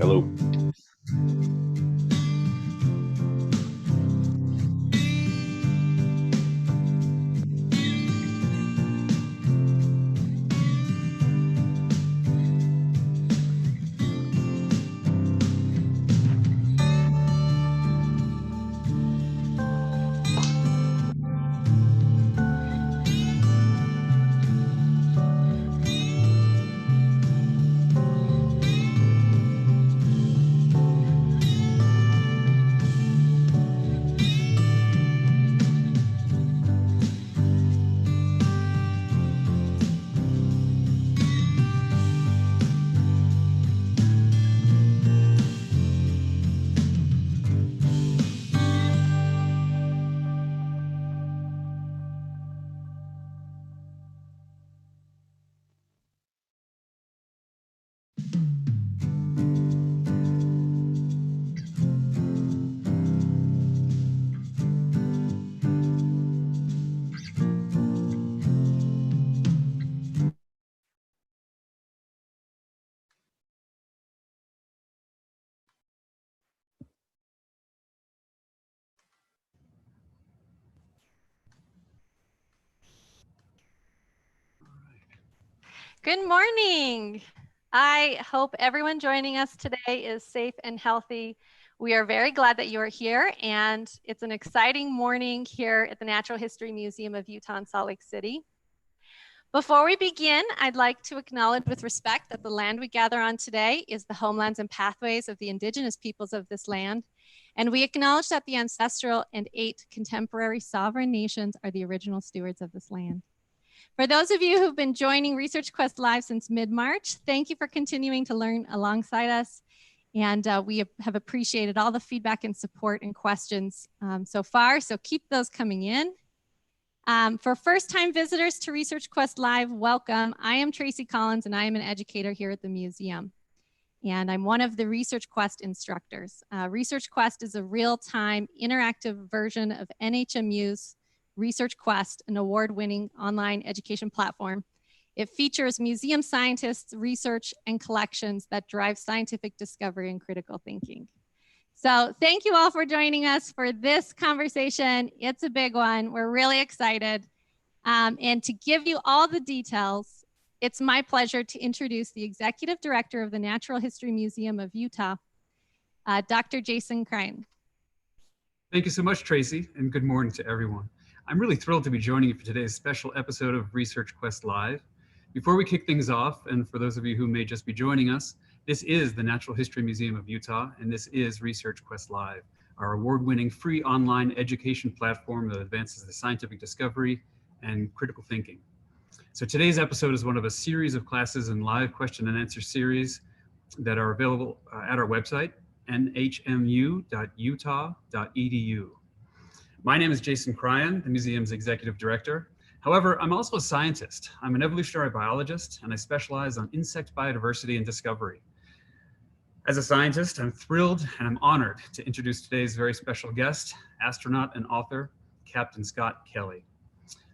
Hello. Good morning. I hope everyone joining us today is safe and healthy. We are very glad that you are here, and it's an exciting morning here at the Natural History Museum of Utah in Salt Lake City. Before we begin, I'd like to acknowledge with respect that the land we gather on today is the homelands and pathways of the indigenous peoples of this land, and we acknowledge that the ancestral and 8 contemporary sovereign nations are the original stewards of this land. For those of you who've been joining Research Quest Live since mid-March, thank you for continuing to learn alongside us. And we have appreciated all the feedback and support and questions so far, so keep those coming in. For first-time visitors to Research Quest Live, welcome. I am Tracy Collins, and I am an educator here at the museum. And I'm one of the Research Quest instructors. Research Quest is a real-time interactive version of NHMU's Research Quest, an award-winning online education platform. It features museum scientists, research, and collections that drive scientific discovery and critical thinking. So thank you all for joining us for this conversation. It's a big one. We're really excited. And to give you all the details, it's my pleasure to introduce the Executive Director of the Natural History Museum of Utah, Dr. Jason Cryan. Thank you so much, Tracy, and good morning to everyone. I'm really thrilled to be joining you for today's special episode of Research Quest Live. Before we kick things off, and for those of you who may just be joining us, this is the Natural History Museum of Utah, and this is Research Quest Live, our award-winning free online education platform that advances the scientific discovery and critical thinking. So today's episode is one of a series of classes and live question and answer series that are available at our website, nhmu.utah.edu. My name is Jason Cryan, the museum's executive director. However, I'm also a scientist. I'm an evolutionary biologist, and I specialize on insect biodiversity and discovery. As a scientist, I'm thrilled and I'm honored to introduce today's very special guest, astronaut and author, Captain Scott Kelly.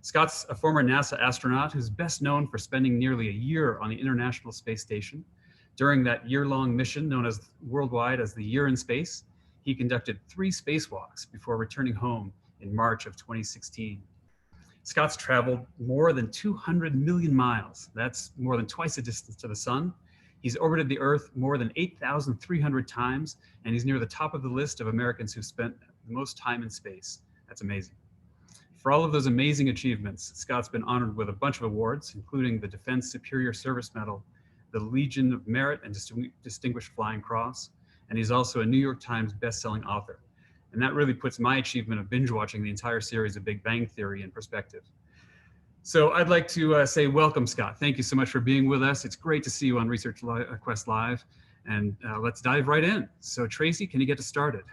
Scott's a former NASA astronaut who's best known for spending nearly a year on the International Space Station. During that year-long mission known as worldwide as the Year in Space, he conducted 3 spacewalks before returning home in March of 2016. Scott's traveled more than 200 million miles. That's more than twice the distance to the sun. He's orbited the Earth more than 8,300 times, and he's near the top of the list of Americans who've spent the most time in space. That's amazing. For all of those amazing achievements, Scott's been honored with a bunch of awards, including the Defense Superior Service Medal, the Legion of Merit and Distinguished Flying Cross, and he's also a New York Times best-selling author. And that really puts my achievement of binge watching the entire series of Big Bang Theory in perspective. So I'd like to say welcome, Scott. Thank you so much for being with us. It's great to see you on Research Quest Live, and let's dive right in. So Tracy, can you get us started?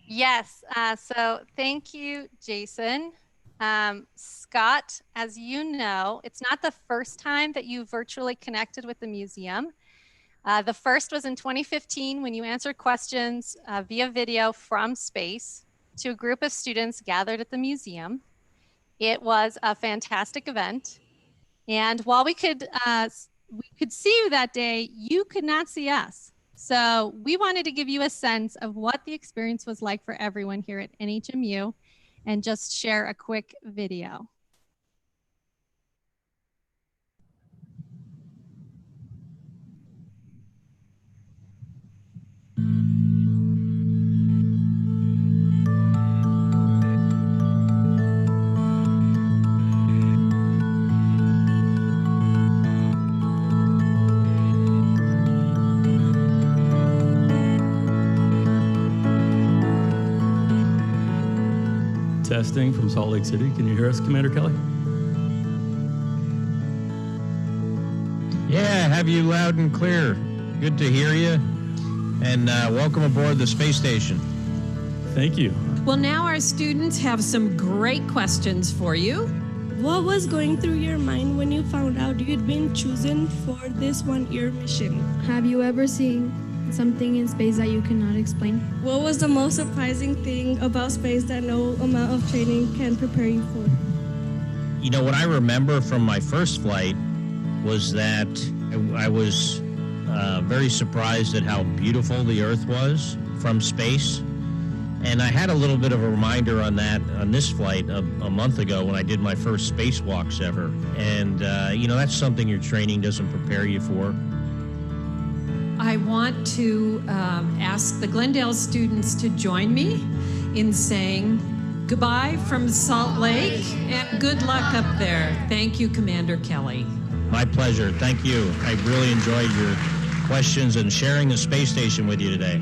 Yes, so thank you, Jason. Scott, as you know, it's not the first time that you virtually connected with the museum. The first was in 2015 when you answered questions via video from space to a group of students gathered at the museum. It was a fantastic event. And while we could we could see you that day, you could not see us. So we wanted to give you a sense of what the experience was like for everyone here at NHMU and just share a quick video. Testing from Salt Lake City. Can you hear us, Commander Kelly? Yeah, have you loud and clear. Good to hear you. And welcome aboard the space station. Thank you. Well, now our students have some great questions for you. What was going through your mind when you found out you'd been chosen for this one-year mission? Have you ever seen something in space that you cannot explain? What was the most surprising thing about space that no amount of training can prepare you for? You know, what I remember from my first flight was that I was very surprised at how beautiful the Earth was from space. And I had a little bit of a reminder on that on this flight a month ago when I did my first spacewalks ever. And, you know, that's something your training doesn't prepare you for. I want to ask the Glendale students to join me in saying goodbye from Salt Lake and good luck up there. Thank you, Commander Kelly. My pleasure. Thank you. I really enjoyed your questions and sharing the space station with you today.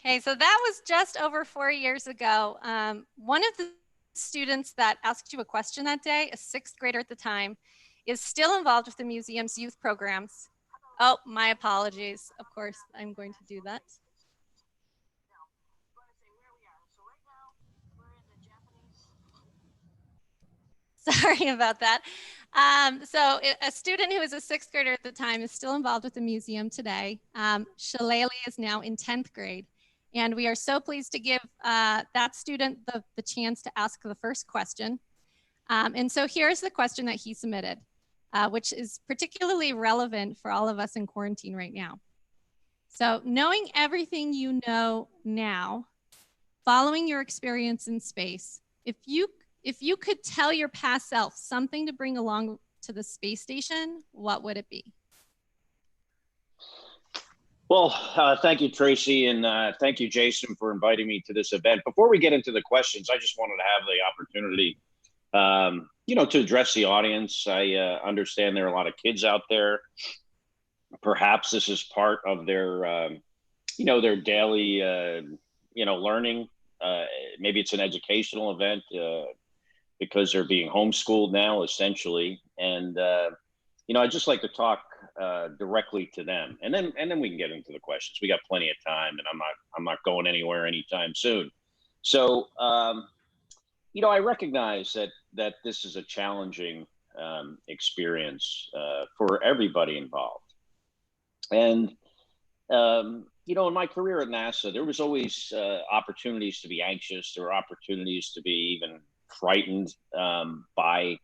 Okay, so that was just over 4 years ago. One of the students that asked you a question that day, a sixth grader at the time, is still involved with the museum's youth programs. Oh, my apologies. Of course, I'm going to do that. Sorry about that. So a student who was a sixth grader at the time is still involved with the museum today. Shalali is now in 10th grade. And we are so pleased to give that student the chance to ask the first question. And so here's the question that he submitted, which is particularly relevant for all of us in quarantine right now. So knowing everything you know now, following your experience in space, if you could tell your past self something to bring along to the space station, what would it be? Well, thank you, Tracy, and thank you, Jason, for inviting me to this event. Before we get into the questions, I just wanted to have the opportunity, you know, to address the audience. I understand there are a lot of kids out there. Perhaps this is part of their, you know, their daily, you know, learning. Maybe it's an educational event because they're being homeschooled now, essentially. And you know, I'd just like to talk directly to them, and then we can get into the questions. We got plenty of time, and I'm not going anywhere anytime soon. So, you know, I recognize that this is a challenging experience for everybody involved, and you know, in my career at NASA, there was always opportunities to be anxious. There were opportunities to be even frightened by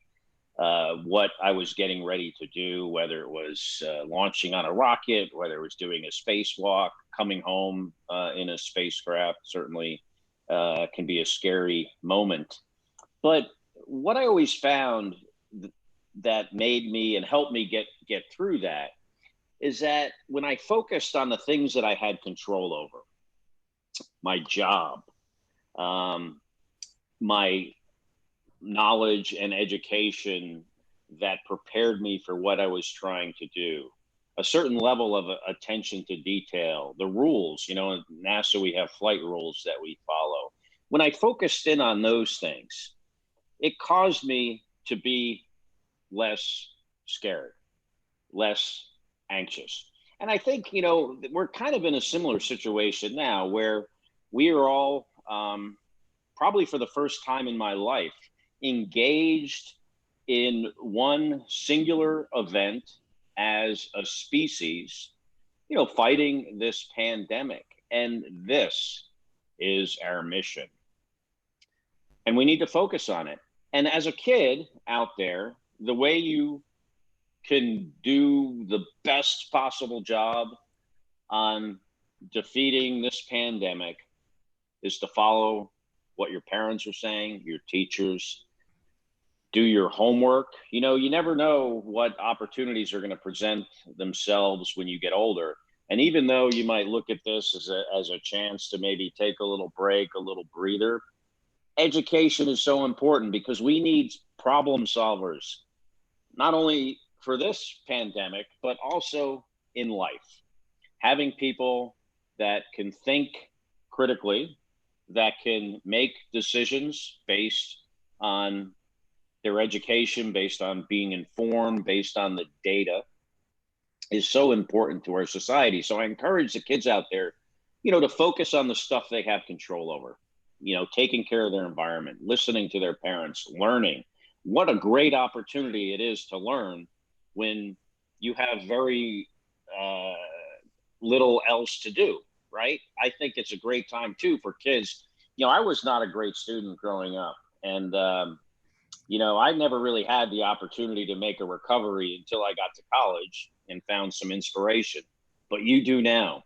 what I was getting ready to do, whether it was launching on a rocket, whether it was doing a spacewalk, coming home in a spacecraft, certainly can be a scary moment. But what I always found that made me and helped me get through that is that when I focused on the things that I had control over, my job, my knowledge and education that prepared me for what I was trying to do, a certain level of attention to detail, the rules, you know, in NASA, we have flight rules that we follow. When I focused in on those things, it caused me to be less scared, less anxious. And I think, you know, we're kind of in a similar situation now where we are all, probably for the first time in my life, engaged in one singular event as a species fighting this pandemic. And this is our mission. And we need to focus on it. And as a kid out there, the way you can do the best possible job on defeating this pandemic is to follow what your parents are saying, your teachers, do your homework. You never know what opportunities are going to present themselves when you get older. And even though you might look at this as a chance to maybe take a little break, a little breather, education is so important because we need problem solvers, not only for this pandemic, but also in life. Having people that can think critically, that can make decisions based on their education, based on being informed, based on the data, is so important to our society. So I encourage the kids out there, to focus on the stuff they have control over, taking care of their environment, listening to their parents, learning. What a great opportunity it is to learn when you have very little else to do, right? I think it's a great time too for kids. I was not a great student growing up, and I never really had the opportunity to make a recovery until I got to college and found some inspiration, but you do now.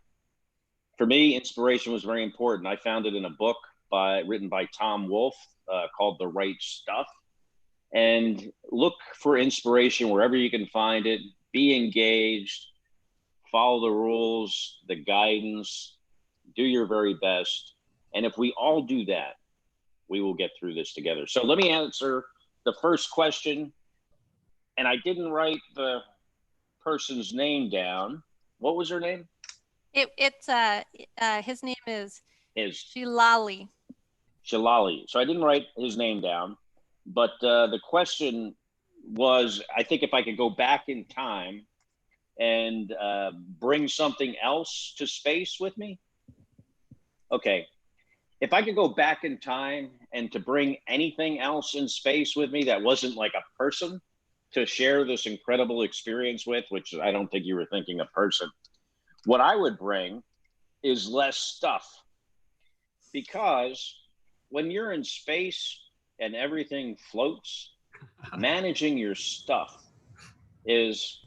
For me, inspiration was very important. I found it in a book written by Tom Wolfe called The Right Stuff. And look for inspiration wherever you can find it. Be engaged, follow the rules, the guidance, do your very best. And if we all do that, we will get through this together. So let me answer the first question. And I didn't write the person's name down. What was her name? His name is Shilali. Shilali. So I didn't write his name down, but the question was, I think if I could go back in time and bring something else to space with me. Okay. If I could go back in time and to bring anything else in space with me that wasn't like a person to share this incredible experience with, which I don't think you were thinking a person, what I would bring is less stuff. Because when you're in space and everything floats, managing your stuff is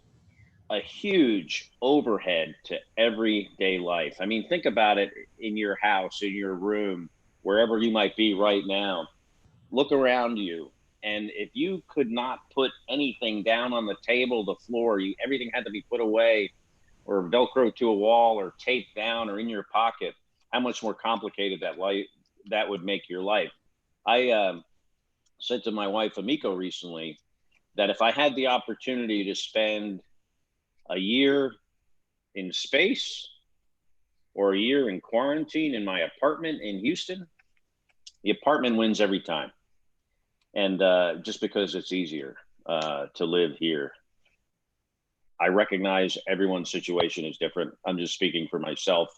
a huge overhead to everyday life. I mean, think about it in your house, in your room, wherever you might be right now. Look around you. And if you could not put anything down on the table, the floor, everything had to be put away or Velcro to a wall or taped down or in your pocket, how much more complicated that would make your life. I said to my wife, Amiko, recently, that if I had the opportunity to spend a year in space or a year in quarantine in my apartment in Houston, the apartment wins every time. And just because it's easier to live here. I recognize everyone's situation is different. I'm just speaking for myself.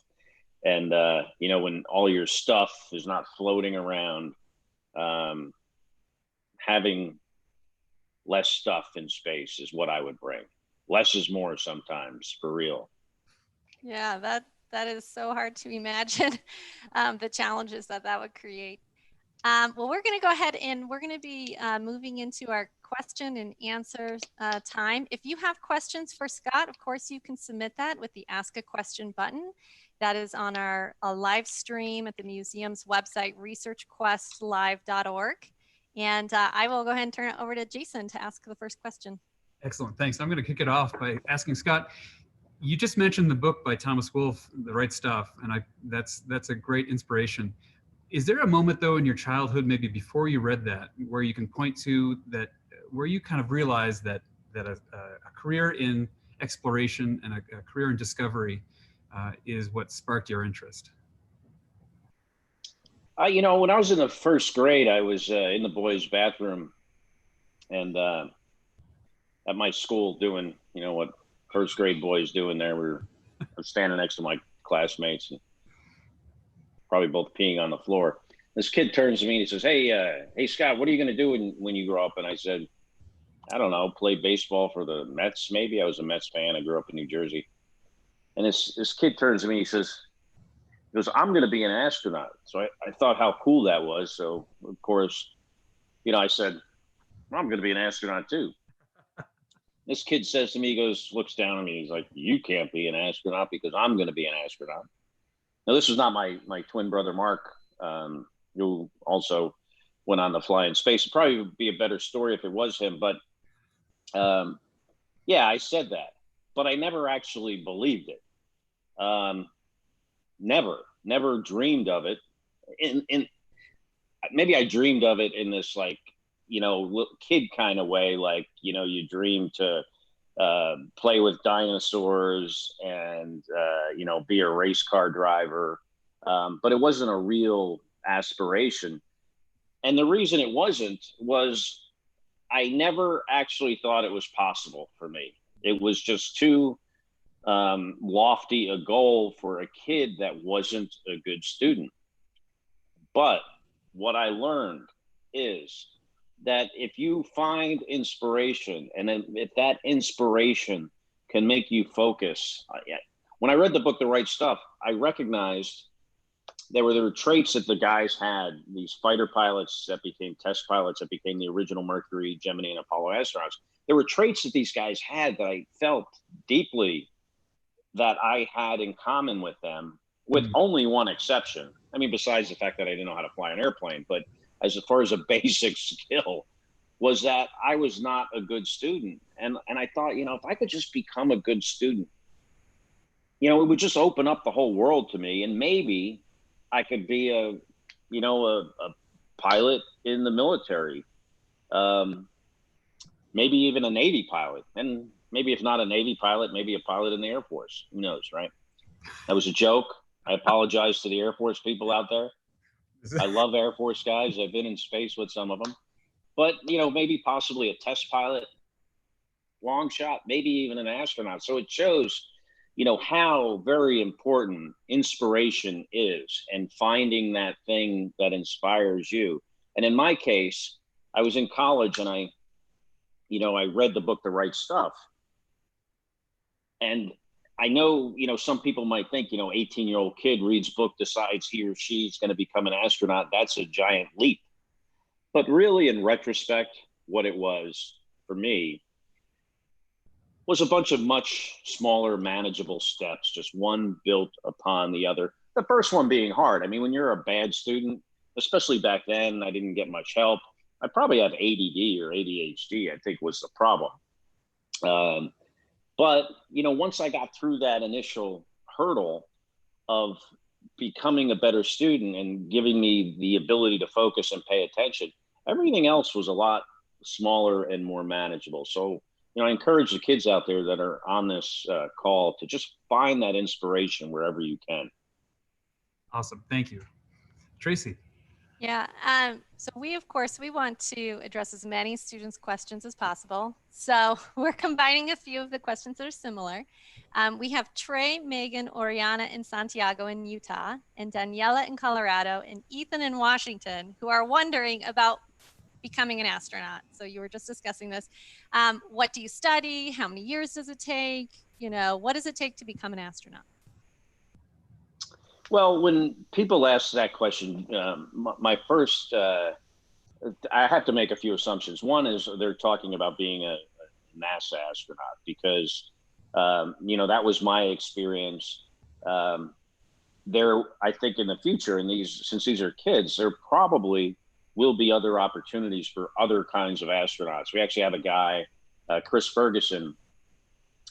And, when all your stuff is not floating around, having less stuff in space is what I would bring. Less is more sometimes, for real. Yeah, that is so hard to imagine, the challenges that would create. Well, we're going to go ahead and we're going to be moving into our question and answer time. If you have questions for Scott, of course, you can submit that with the Ask a Question button. That is on our live stream at the museum's website, researchquestlive.org. And I will go ahead and turn it over to Jason to ask the first question. Excellent, thanks. I'm going to kick it off by asking Scott, you just mentioned the book by Thomas Wolfe, The Right Stuff, and that's a great inspiration. Is there a moment though in your childhood, maybe before you read that, where you can point to that, where you kind of realized that a career in exploration and a career in discovery is what sparked your interest? When I was in the first grade, I was in the boys' bathroom and at my school doing, what first grade boys do in there. I'm standing next to my classmates and probably both peeing on the floor. This kid turns to me and he says, hey, Scott, what are you going to do when you grow up? And I said, I don't know, play baseball for the Mets. Maybe I was a Mets fan. I grew up in New Jersey. And this kid turns to me, he goes, I'm going to be an astronaut. So I thought how cool that was. So of course, I said, well, I'm going to be an astronaut too. This kid says to me, he goes, looks down at me. He's like, you can't be an astronaut because I'm going to be an astronaut. Now, this was not my twin brother, Mark, who also went on to fly in space. It'd probably be a better story if it was him. But yeah, I said that, but I never actually believed it. Never dreamed of it. In maybe I dreamed of it in this like, little kid kind of way, like, you dream to play with dinosaurs and, be a race car driver. But it wasn't a real aspiration. And the reason it wasn't was I never actually thought it was possible for me. It was just too lofty a goal for a kid that wasn't a good student. But what I learned is that if you find inspiration, and then if that inspiration can make you focus. When I read the book, The Right Stuff, I recognized there were traits that the guys had, these fighter pilots that became test pilots, that became the original Mercury, Gemini, and Apollo astronauts. There were traits that these guys had that I felt deeply that I had in common with them, with only one exception. I mean, besides the fact that I didn't know how to fly an airplane, but as far as a basic skill, was that I was not a good student. And I thought, if I could just become a good student, it would just open up the whole world to me. And maybe I could be a pilot in the military, maybe even a Navy pilot. And maybe if not a Navy pilot, maybe a pilot in the Air Force. Who knows, right? That was a joke. I apologize to the Air Force people out there. I love Air Force guys. I've been in space with some of them. But, maybe possibly a test pilot, long shot, maybe even an astronaut. So it shows, how very important inspiration is and finding that thing that inspires you. And in my case, I was in college and I read the book, The Right Stuff. And I know, some people might think, 18-year-old kid reads book, decides he or she's going to become an astronaut. That's a giant leap. But really, in retrospect, what it was for me was a bunch of much smaller, manageable steps, just one built upon the other. The first one being hard. I mean, when you're a bad student, especially back then, I didn't get much help. I probably have ADD or ADHD, I think was the problem. But, once I got through that initial hurdle of becoming a better student and giving me the ability to focus and pay attention, everything else was a lot smaller and more manageable. So, I encourage the kids out there that are on this call to just find that inspiration wherever you can. Awesome. Thank you. Tracy. Yeah, so we want to address as many students' questions as possible. So we're combining a few of the questions that are similar. We have Trey, Megan, Oriana in Santiago in Utah, and Daniela in Colorado, and Ethan in Washington, who are wondering about becoming an astronaut. So you were just discussing this. What do you study? How many years does it take? What does it take to become an astronaut? Well, when people ask that question, my first, I have to make a few assumptions. One is they're talking about being a NASA astronaut because, that was my experience. I think in the future, since these are kids, there probably will be other opportunities for other kinds of astronauts. We actually have a guy, Chris Ferguson,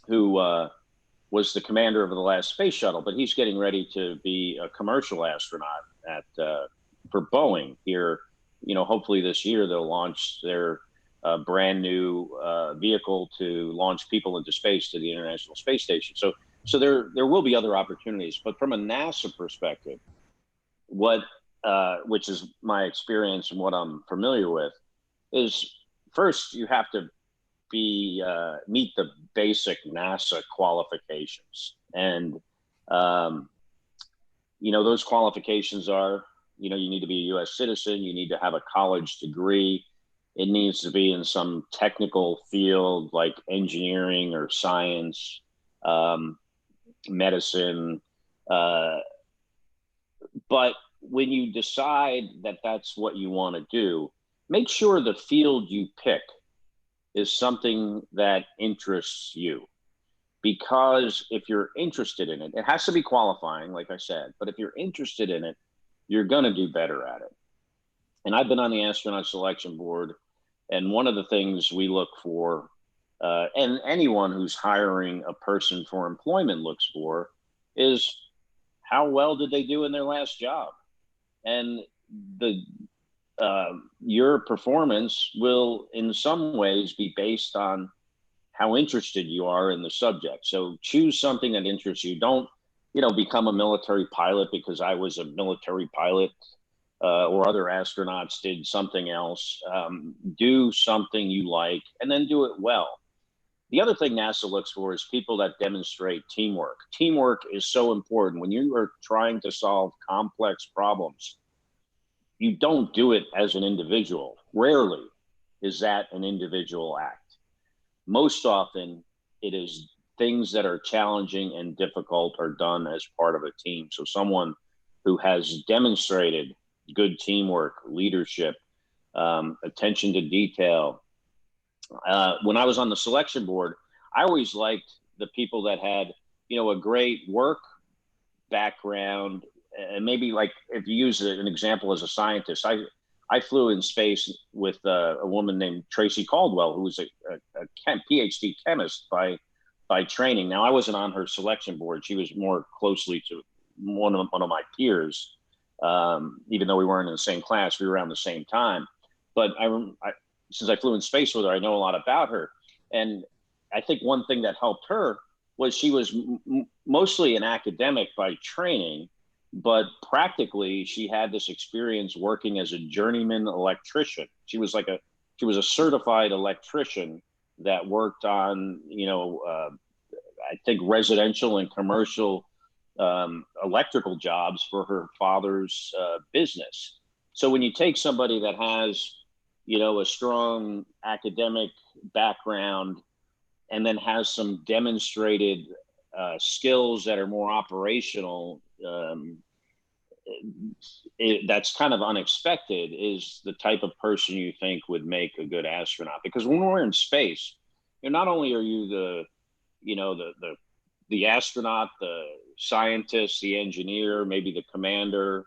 who was the commander of the last space shuttle, but he's getting ready to be a commercial astronaut for Boeing here. Hopefully this year they'll launch their brand new vehicle to launch people into space to the International Space Station. So there will be other opportunities, but from a NASA perspective, which is my experience and what I'm familiar with, is first you have to meet the basic NASA qualifications. And, those qualifications are, you need to be a US citizen, you need to have a college degree, it needs to be in some technical field like engineering or science. medicine. But when you decide that that's what you want to do, make sure the field you pick is something that interests you. Because if you're interested in it, it has to be qualifying, like I said, but if you're interested in it, you're going to do better at it. And I've been on the astronaut selection board, and one of the things we look for, and anyone who's hiring a person for employment looks for, is how well did they do in their last job? And your performance will in some ways be based on how interested you are in the subject. So choose something that interests you. Don't, become a military pilot because I was a military pilot or other astronauts did something else. Do something you like and then do it well. The other thing NASA looks for is people that demonstrate teamwork. Teamwork is so important. When you are trying to solve complex problems, you don't do it as an individual. Rarely is that an individual act. Most often, it is things that are challenging and difficult are done as part of a team. So someone who has demonstrated good teamwork, leadership, attention to detail. When I was on the selection board, I always liked the people that had, a great work background. And maybe like if you use an example as a scientist, I flew in space with a woman named Tracy Caldwell, who was a PhD chemist by training. Now, I wasn't on her selection board. She was more closely to one of my peers. Even though we weren't in the same class, we were around the same time. But since I flew in space with her, I know a lot about her. And I think one thing that helped her was she was mostly an academic by training, but practically she had this experience working as a journeyman electrician. She was a certified electrician that worked on, I think residential and commercial electrical jobs for her father's business. So when you take somebody that has, a strong academic background and then has some demonstrated skills that are more operational, that's kind of unexpected, is the type of person you think would make a good astronaut. Because when we're in space, not only are you the astronaut, the scientist, the engineer, maybe the commander,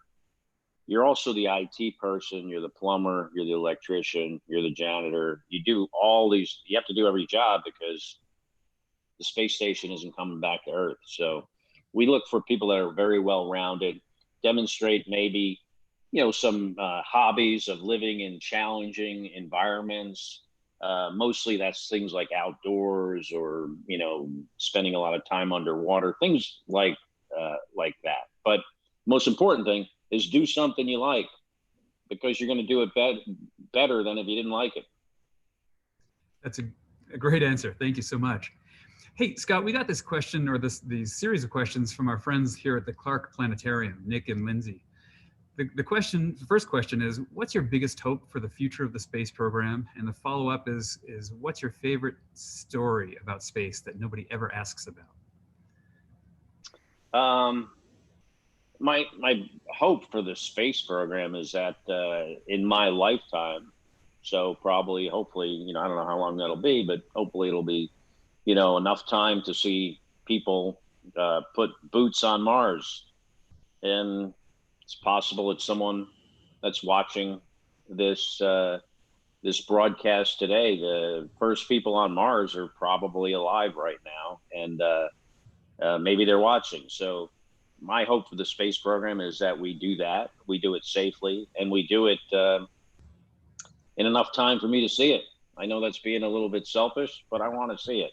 you're also the IT person, you're the plumber, you're the electrician, you're the janitor. You do all these, you have to do every job because the space station isn't coming back to Earth. So we look for people that are very well-rounded, demonstrate maybe, some hobbies of living in challenging environments. Mostly that's things like outdoors or, spending a lot of time underwater, things like that. But most important thing is do something you like, because you're going to do it better than if you didn't like it. That's a great answer. Thank you so much. Hey, Scott, we got this question, or these series of questions from our friends here at the Clark Planetarium, Nick and Lindsay. The first question is, what's your biggest hope for the future of the space program? And the follow-up is what's your favorite story about space that nobody ever asks about? My hope for the space program is that in my lifetime, so probably, hopefully, I don't know how long that'll be, but hopefully it'll be, enough time to see people put boots on Mars. And it's possible it's someone that's watching this this broadcast today. The first people on Mars are probably alive right now, and maybe they're watching. So my hope for the space program is that we do that. We do it safely, and we do it in enough time for me to see it. I know that's being a little bit selfish, but I want to see it.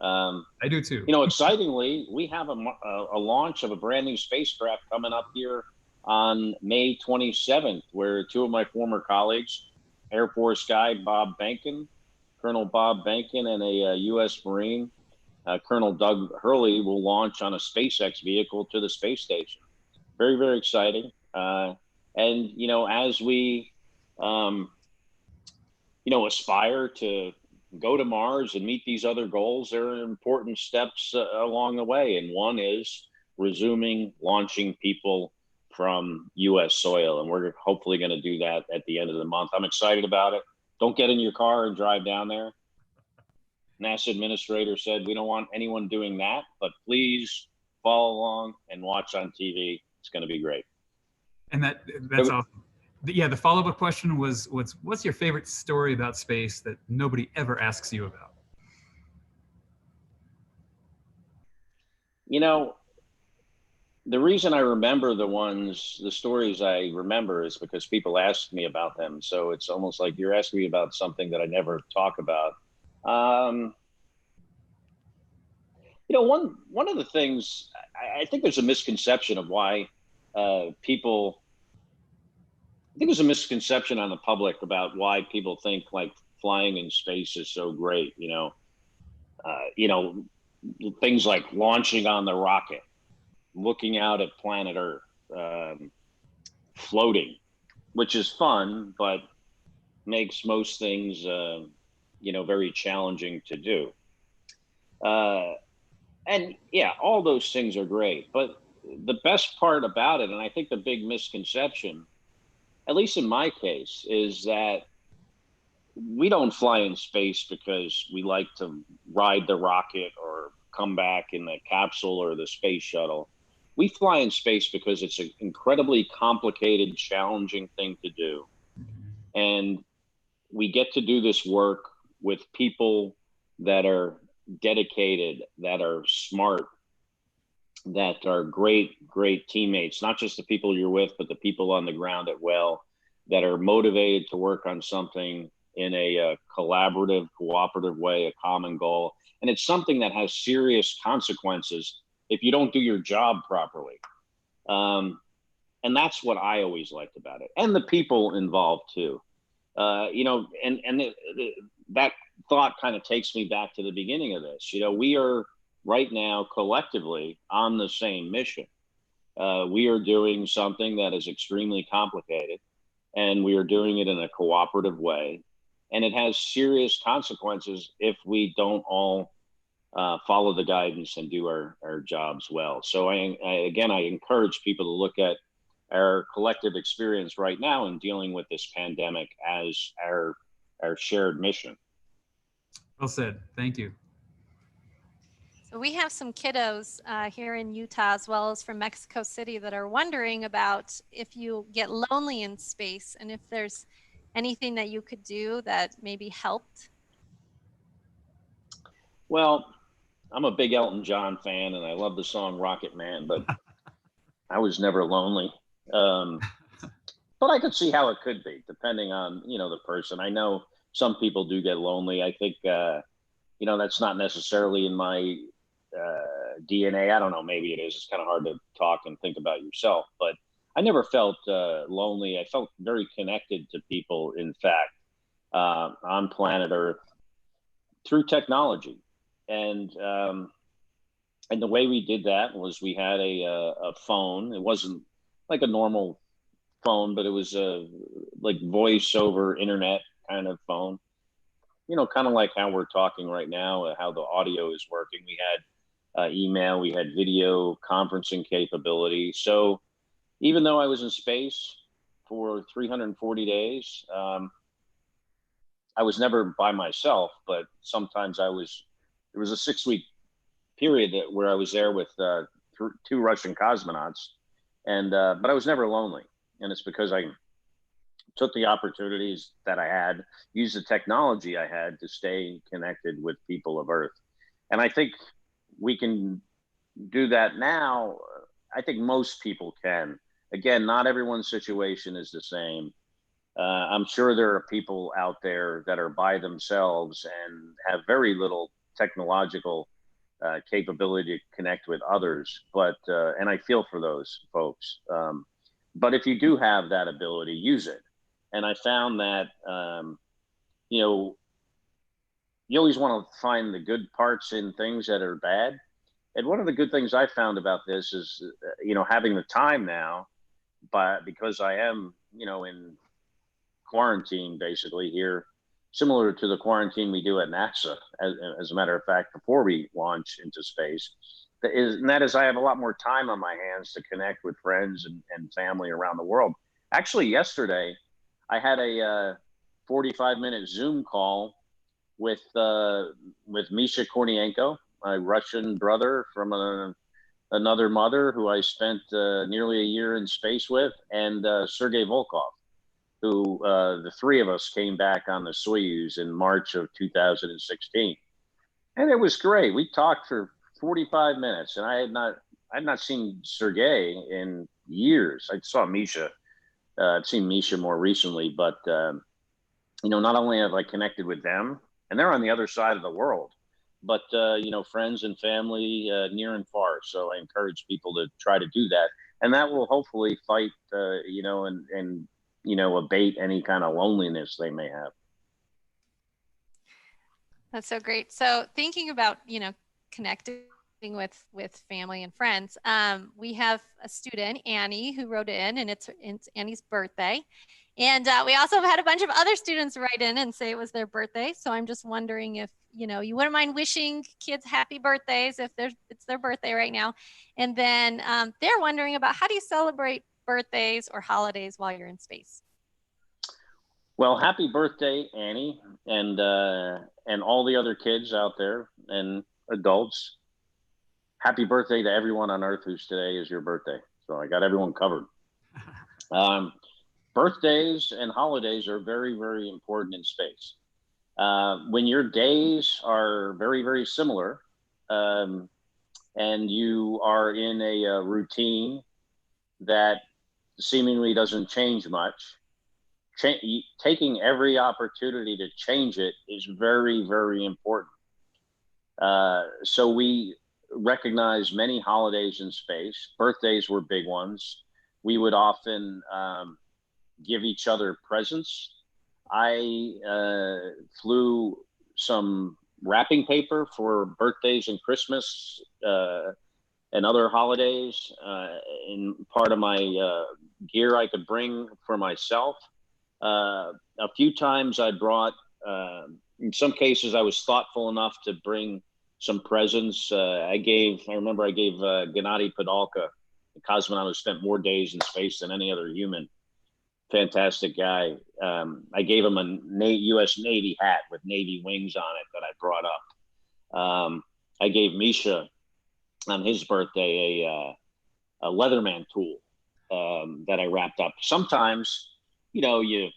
I do too. Excitingly, we have a launch of a brand new spacecraft coming up here on May 27th, where two of my former colleagues, Air Force guy Bob Behnken, Colonel Bob Behnken, and a U.S. Marine, Colonel Doug Hurley, will launch on a SpaceX vehicle to the space station. Very, very exciting. And, as we, aspire to go to Mars and meet these other goals, there are important steps along the way. And one is resuming launching people from U.S. soil. And we're hopefully going to do that at the end of the month. I'm excited about it. Don't get in your car and drive down there. NASA administrator said, we don't want anyone doing that, but please follow along and watch on TV. It's going to be great. And that's awesome. Yeah, the follow-up question was, what's your favorite story about space that nobody ever asks you about? You know, the reason I remember the stories I remember is because people ask me about them. So it's almost like you're asking me about something that I never talk about. You know, one of the things, I think there's a misconception of why people, I think there's a misconception on the public about why people think like flying in space is so great. You know, things like launching on the rocket, looking out at planet Earth, floating, which is fun, but makes most things, you know, very challenging to do. And yeah, all those things are great. But the best part about it, and I think the big misconception, at least in my case, is that we don't fly in space because we like to ride the rocket or come back in the capsule or the space shuttle. We fly in space because it's an incredibly complicated, challenging thing to do. And we get to do this work with people that are dedicated, that are smart, that are great teammates, not just the people you're with, but the people on the ground at well, that are motivated to work on something in a collaborative, cooperative way, a common goal. And it's something that has serious consequences if you don't do your job properly. And that's what I always liked about it. And the people involved too. You know, and that thought kind of takes me back to the beginning of this. You know, we are right now collectively on the same mission. We are doing something that is extremely complicated, and we are doing it in a cooperative way. And it has serious consequences if we don't all follow the guidance and do our jobs well. So I encourage people to look at our collective experience right now in dealing with this pandemic as our shared mission. Well said. Thank you. So we have some kiddos here in Utah, as well as from Mexico City, that are wondering about if you get lonely in space and if there's anything that you could do that maybe helped. Well, I'm a big Elton John fan, and I love the song Rocket Man, but I was never lonely. But I could see how it could be, depending on, you know, the person. I know some people do get lonely. I think, you know, that's not necessarily in my DNA. I don't know, maybe it is. It's kind of hard to talk and think about yourself, but I never felt lonely. I felt very connected to people, in fact, on planet Earth through technology. And the way we did that was we had a phone. It wasn't like a normal phone, but it was a like voice over internet kind of phone, you know, kind of like how we're talking right now, how the audio is working. We had email, we had video conferencing capability. So even though I was in space for 340 days, I was never by myself, but sometimes there was a 6-week period where I was there with 2 Russian cosmonauts, and but I was never lonely. And it's because I took the opportunities that I had, used the technology I had to stay connected with people of Earth. And I think we can do that now. I think most people can. Again, not everyone's situation is the same. I'm sure there are people out there that are by themselves and have very little technological capability to connect with others. But, and I feel for those folks. But if you do have that ability, use it. And I found that, you know, you always want to find the good parts in things that are bad. And one of the good things I found about this is, you know, having the time now, but because I am, you know, in quarantine basically here similar to the quarantine we do at NASA, as a matter of fact, before we launch into space. And that is I have a lot more time on my hands to connect with friends and family around the world. Actually, yesterday, I had a 45-minute Zoom call with Misha Kornienko, my Russian brother from another mother who I spent nearly a year in space with, and Sergei Volkov, who the three of us came back on the Soyuz in March of 2016. And it was great. We talked for 45 minutes, and I had not seen Sergei in years. I saw Misha. I've seen Misha more recently, but not only have I connected with them, and they're on the other side of the world, but friends and family near and far. So I encourage people to try to do that, and that will hopefully fight, and abate any kind of loneliness they may have. That's so great. So thinking about, connecting with family and friends, we have a student, Annie, who wrote in, and it's Annie's birthday. And we also had a bunch of other students write in and say it was their birthday. So I'm just wondering if, you wouldn't mind wishing kids happy birthdays if it's their birthday right now. And then they're wondering about, how do you celebrate birthdays or holidays while you're in space? Well, happy birthday, Annie, and all the other kids out there and adults. Happy birthday to everyone on Earth whose today is your birthday. So I got everyone covered. Birthdays and holidays are very, very important in space. When your days are very, very similar, and you are in a routine that seemingly doesn't change much, taking every opportunity to change it is very, very important. So we recognize many holidays in space. Birthdays were big ones. We would often give each other presents. I flew some wrapping paper for birthdays and Christmas and other holidays in part of my gear I could bring for myself. A few times I brought, in some cases I was thoughtful enough to bring some presents. I remember I gave Gennady Padalka, the cosmonaut who spent more days in space than any other human. Fantastic guy. I gave him a U.S. Navy hat with Navy wings on it that I brought up. I gave Misha on his birthday a Leatherman tool that I wrapped up. Sometimes, you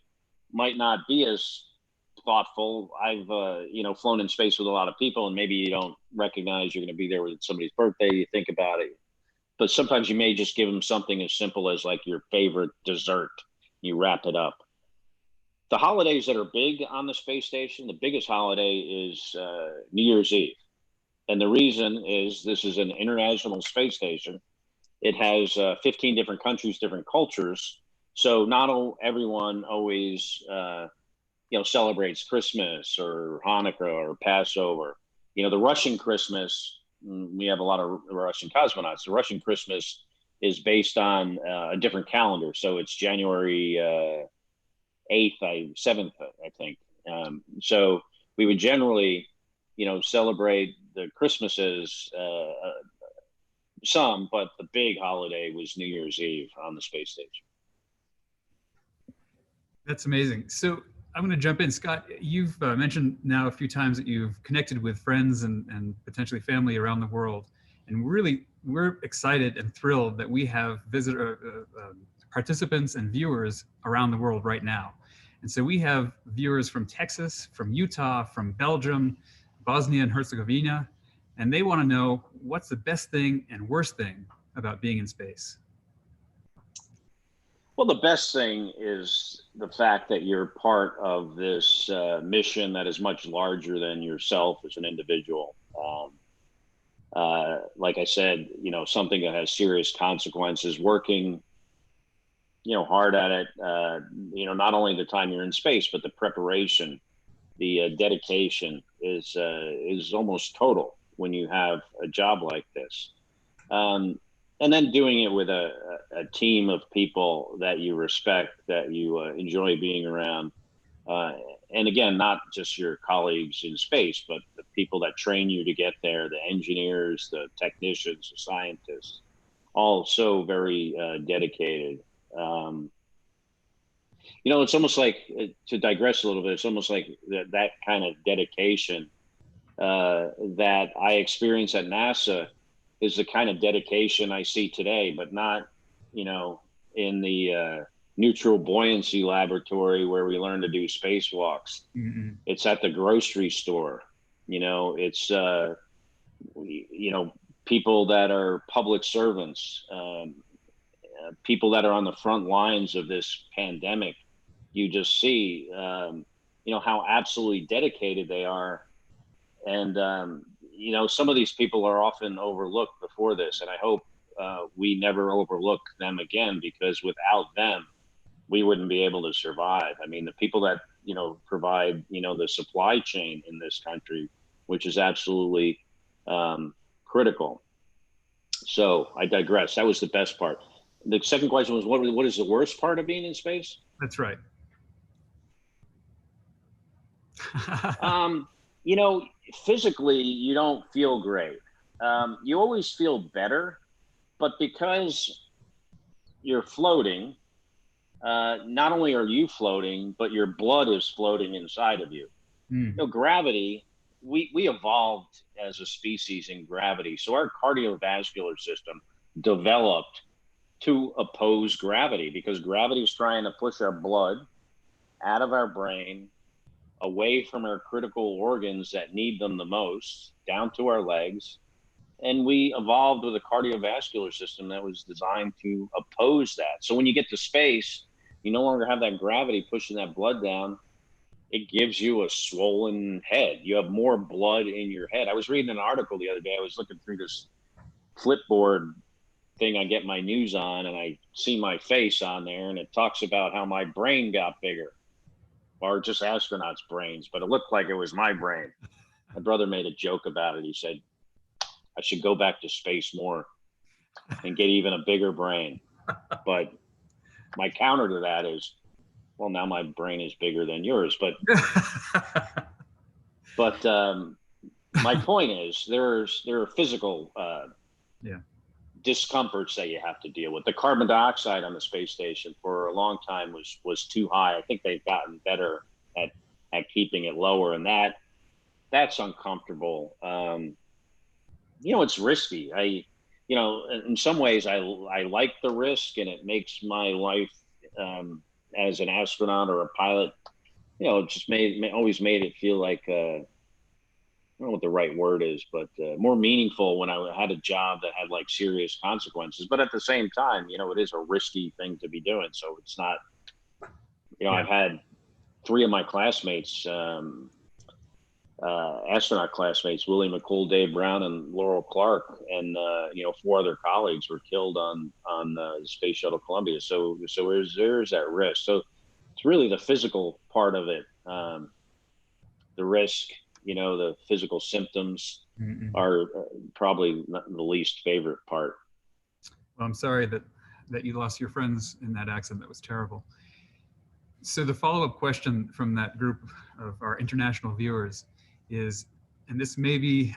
might not be as thoughtful. I've, flown in space with a lot of people, and maybe you don't recognize you're going to be there with somebody's birthday. You think about it. But sometimes you may just give them something as simple as like your favorite dessert. You wrap it up. The holidays that are big on the space station, the biggest holiday is New Year's Eve. And the reason is this is an international space station. It has 15 different countries, different cultures. So not everyone always, celebrates Christmas or Hanukkah or Passover. The Russian Christmas, we have a lot of Russian cosmonauts. The Russian Christmas is based on a different calendar. So it's January 7th, I think. So we would generally, celebrate the Christmases, some, but the big holiday was New Year's Eve on the space station. That's amazing. So I'm going to jump in. Scott, you've mentioned now a few times that you've connected with friends and potentially family around the world. And we're excited and thrilled that we have participants and viewers around the world right now. And so we have viewers from Texas, from Utah, from Belgium, Bosnia and Herzegovina, and they want to know what's the best thing and worst thing about being in space. Well, the best thing is the fact that you're part of this mission that is much larger than yourself as an individual. Like I said, something that has serious consequences, working, hard at it, not only the time you're in space, but the preparation, the dedication is almost total when you have a job like this. And then doing it with a team of people that you respect, that you enjoy being around, and again, not just your colleagues in space, but the people that train you to get there, the engineers, the technicians, the scientists, all so very dedicated. You know, it's almost like, to digress a little bit, it's almost like that kind of dedication that I experienced at NASA is the kind of dedication I see today, but not, you know, in the neutral buoyancy laboratory where we learn to do spacewalks. It's at the grocery store. You know, it's, you know, people that are public servants, people that are on the front lines of this pandemic. You just see, you know, how absolutely dedicated they are. And, you know, some of these people are often overlooked before this. And I hope we never overlook them again, because without them, we wouldn't be able to survive. I mean, the people that, you know, provide, you know, the supply chain in this country, which is absolutely critical. So I digress. That was the best part. The second question was, what is the worst part of being in space? That's right. You know, physically, you don't feel great. You always feel better, but because you're floating, not only are you floating, but your blood is floating inside of you. You know, gravity, we evolved as a species in gravity. So our cardiovascular system developed to oppose gravity, because gravity is trying to push our blood out of our brain, away from our critical organs that need them the most, down to our legs. And we evolved with a cardiovascular system that was designed to oppose that. So when you get to space, you no longer have that gravity pushing that blood down. It gives you a swollen head. You have more blood in your head. I was reading an article the other day. I was looking through this Flipboard thing I get my news on, and I see my face on there, and it talks about how my brain got bigger, or just astronauts' brains, but it looked like it was my brain. My brother made a joke about it. He said, I should go back to space more and get even a bigger brain. But my counter to that is, well, now my brain is bigger than yours. But my point is, there are physical discomforts that you have to deal with. The carbon dioxide on the space station for a long time was too high. I think they've gotten better at keeping it lower, and that's uncomfortable. You know, it's risky. You know, in some ways I like the risk, and it makes my life as an astronaut or a pilot, you know, it just always made it feel like, I don't know what the right word is, but more meaningful when I had a job that had like serious consequences. But at the same time, you know, it is a risky thing to be doing. So it's not, you know, I've had 3 of my classmates, astronaut classmates, Willie McCool, Dave Brown, and Laurel Clark, and you know, 4 other colleagues were killed on the Space Shuttle Columbia. So there's that risk. So it's really the physical part of it, the risk. You know, the physical symptoms are probably not the least favorite part. Well, I'm sorry that you lost your friends in that accident. That was terrible. So the follow-up question from that group of our international viewers is, and this may be,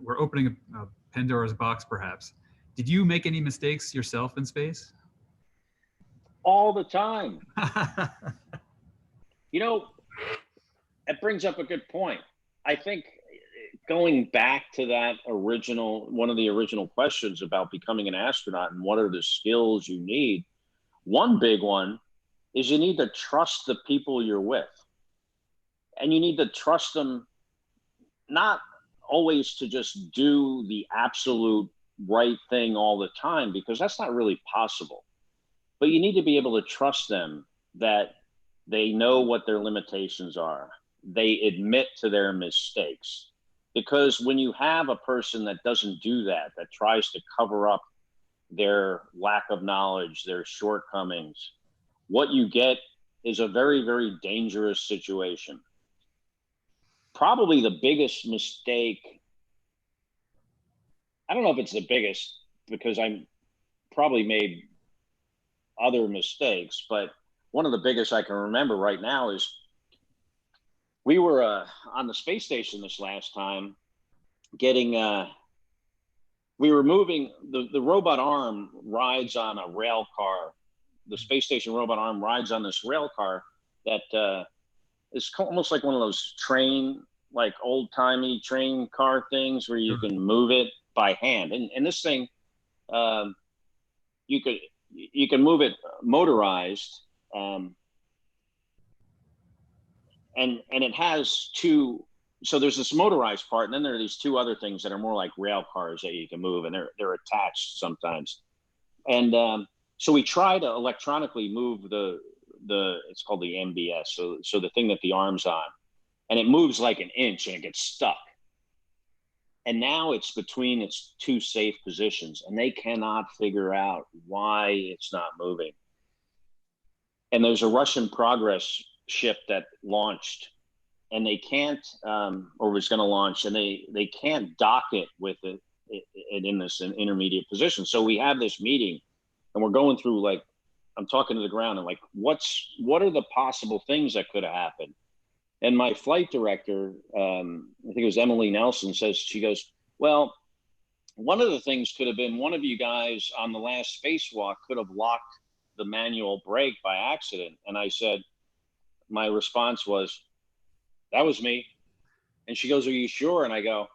we're opening a Pandora's box perhaps. Did you make any mistakes yourself in space? All the time. You know, it brings up a good point. I think going back to that one of the original questions about becoming an astronaut and what are the skills you need, one big one is you need to trust the people you're with. And you need to trust them, not always to just do the absolute right thing all the time, because that's not really possible. But you need to be able to trust them that they know what their limitations are. They admit to their mistakes. Because when you have a person that doesn't do that, that tries to cover up their lack of knowledge, their shortcomings, what you get is a very, very dangerous situation. Probably the biggest mistake, I don't know if it's the biggest, because I'm probably made other mistakes, but one of the biggest I can remember right now is we were on the space station this last time, getting we were moving the robot arm rides on a rail car. The space station robot arm rides on this rail car that is almost like one of those train, like old-timey train car things where you can move it by hand. And this thing, you can move it motorized, and it has two. So there's this motorized part, and then there are these two other things that are more like rail cars that you can move, and they're attached sometimes. And so we try to electronically move the it's called the MBS, so the thing that the arm's on, and it moves like an inch and it gets stuck. And now it's between its two safe positions, and they cannot figure out why it's not moving. And there's a Russian progress ship that launched, and they can't, or was going to launch, and they can't dock it with it in this intermediate position. So we have this meeting, and we're going through, like, I'm talking to the ground and like, what are the possible things that could have happened? And my flight director, I think it was Emily Nelson, she goes, well, one of the things could have been one of you guys on the last spacewalk could have locked the manual brake by accident. And I said, my response was, that was me. And she goes, are you sure? And I go,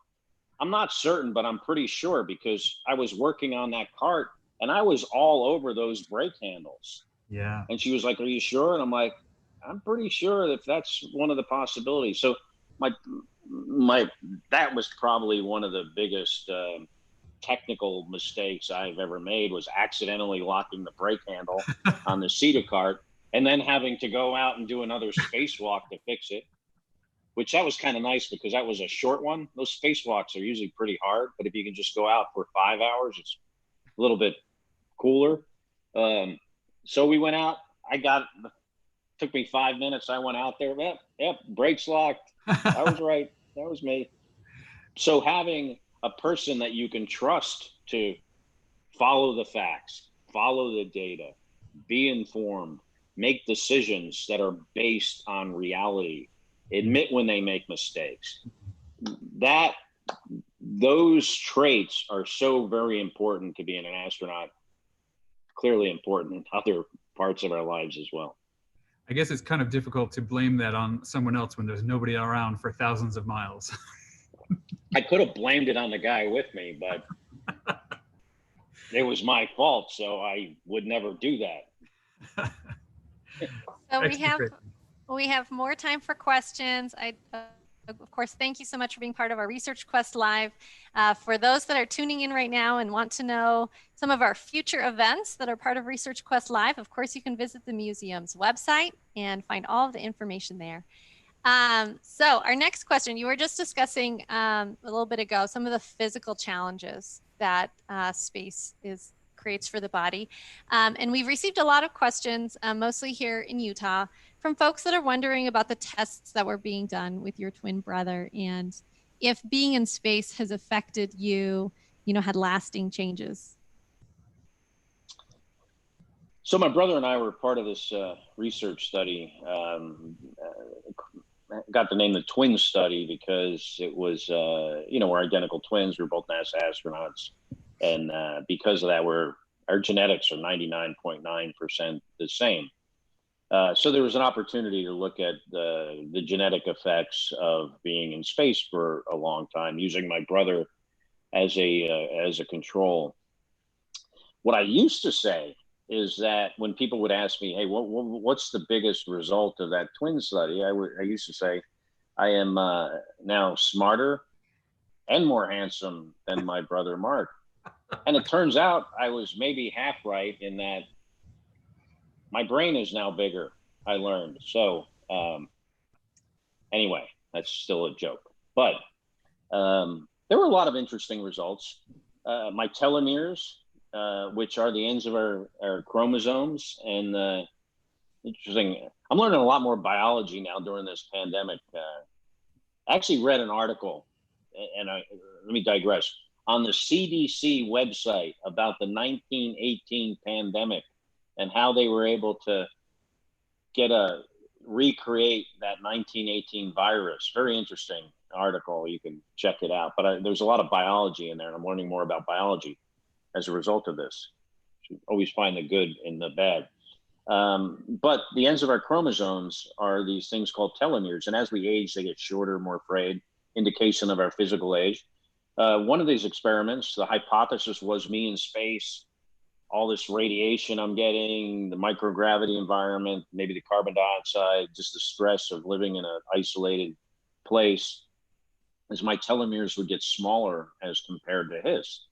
I'm not certain, but I'm pretty sure, because I was working on that cart and I was all over those brake handles. Yeah. And she was like, are you sure? And I'm like, I'm pretty sure if that's one of the possibilities. So that was probably one of the biggest technical mistakes I've ever made, was accidentally locking the brake handle on the Cedar cart and then having to go out and do another spacewalk to fix it, which that was kind of nice because that was a short one. Those spacewalks are usually pretty hard, but if you can just go out for 5 hours, it's a little bit cooler. So we went out, took me 5 minutes. I went out there. Yep, brakes locked. I was right. That was me. So having a person that you can trust to follow the facts, follow the data, be informed, make decisions that are based on reality, admit when they make mistakes. Those traits are so very important to being an astronaut, clearly important in other parts of our lives as well. I guess it's kind of difficult to blame that on someone else when there's nobody around for thousands of miles. I could have blamed it on the guy with me, but it was my fault, so I would never do that. So we have more time for questions. Of course, thank you so much for being part of our Research Quest Live. For those that are tuning in right now and want to know some of our future events that are part of Research Quest Live, of course, you can visit the museum's website and find all of the information there. So our next question, you were just discussing a little bit ago, some of the physical challenges that space creates for the body. And we've received a lot of questions, mostly here in Utah, from folks that are wondering about the tests that were being done with your twin brother, and if being in space has affected you, had lasting changes. So my brother and I were part of this research study. Got the name the twin study because it was, we're identical twins. We're both NASA astronauts. And because of that, our genetics are 99.9% the same. So there was an opportunity to look at the genetic effects of being in space for a long time, using my brother as a control. What I used to say is that when people would ask me, hey, what's the biggest result of that twin study? I used to say, I am now smarter and more handsome than my brother Mark. And it turns out I was maybe half right in that my brain is now bigger, I learned. So anyway, that's still a joke. But there were a lot of interesting results. My telomeres, which are the ends of our chromosomes, and interesting. I'm learning a lot more biology now during this pandemic. I actually read an article, and let me digress, on the CDC website about the 1918 pandemic and how they were able to get recreate that 1918 virus. Very interesting article. You can check it out. But there's a lot of biology in there, and I'm learning more about biology as a result of this. You always find the good in the bad. But the ends of our chromosomes are these things called telomeres. And as we age, they get shorter, more frayed, indication of our physical age. One of these experiments, the hypothesis was me in space, all this radiation I'm getting, the microgravity environment, maybe the carbon dioxide, just the stress of living in an isolated place, as my telomeres would get smaller as compared to his.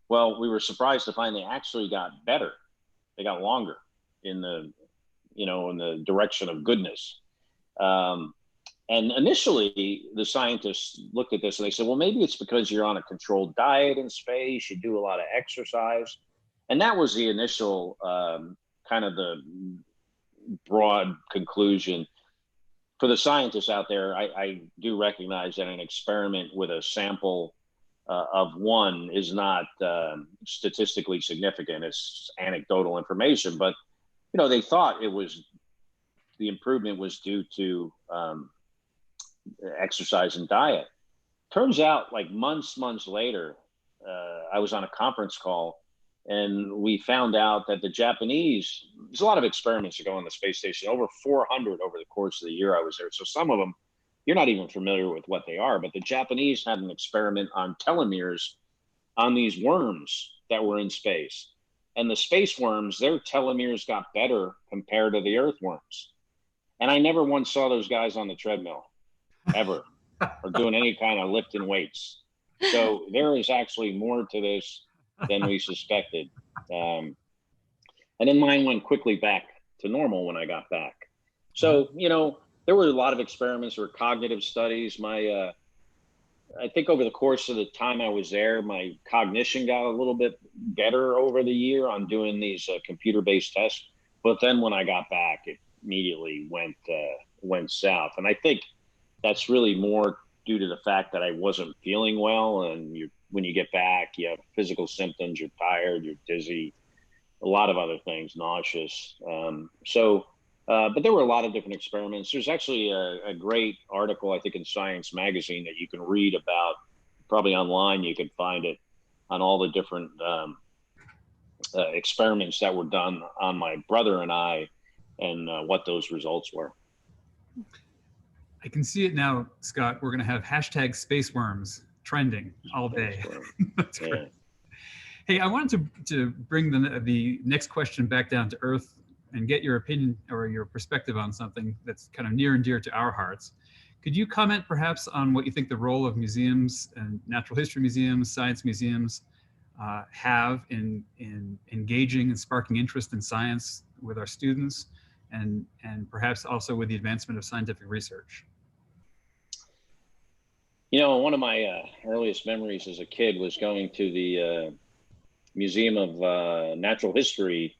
Well, we were surprised to find they actually got better. They got longer in the, in the direction of goodness. And initially, the scientists looked at this and they said, well, maybe it's because you're on a controlled diet in space, you do a lot of exercise. And that was the initial kind of the broad conclusion. For the scientists out there, I do recognize that an experiment with a sample of one is not statistically significant. It's anecdotal information, but they thought the improvement was due to exercise and diet. Turns out, like months later, I was on a conference call and we found out that the Japanese, there's a lot of experiments that go on the space station, over 400 over the course of the year I was there. So some of them, you're not even familiar with what they are, but the Japanese had an experiment on telomeres on these worms that were in space. And the space worms, their telomeres got better compared to the earthworms. And I never once saw those guys on the treadmill, ever, or doing any kind of lifting weights. So there is actually more to this than we suspected. And then mine went quickly back to normal when I got back. So, there were a lot of experiments or cognitive studies. I think over the course of the time I was there, my cognition got a little bit better over the year on doing these computer-based tests. But then when I got back, it immediately went south. And I think that's really more due to the fact that I wasn't feeling well. And when you get back, you have physical symptoms, you're tired, you're dizzy, a lot of other things, nauseous. But there were a lot of different experiments. There's actually a great article, I think, in Science Magazine that you can read about, probably online. You can find it on all the different experiments that were done on my brother and I, and what those results were. I can see it now, Scott. We're going to have hashtag space worms trending all day. That's great. Hey, I wanted to bring the next question back down to earth and get your opinion or your perspective on something that's kind of near and dear to our hearts. Could you comment perhaps on what you think the role of museums and natural history museums, science museums have in engaging and sparking interest in science with our students, and perhaps also with the advancement of scientific research? One of my earliest memories as a kid was going to the Museum of Natural History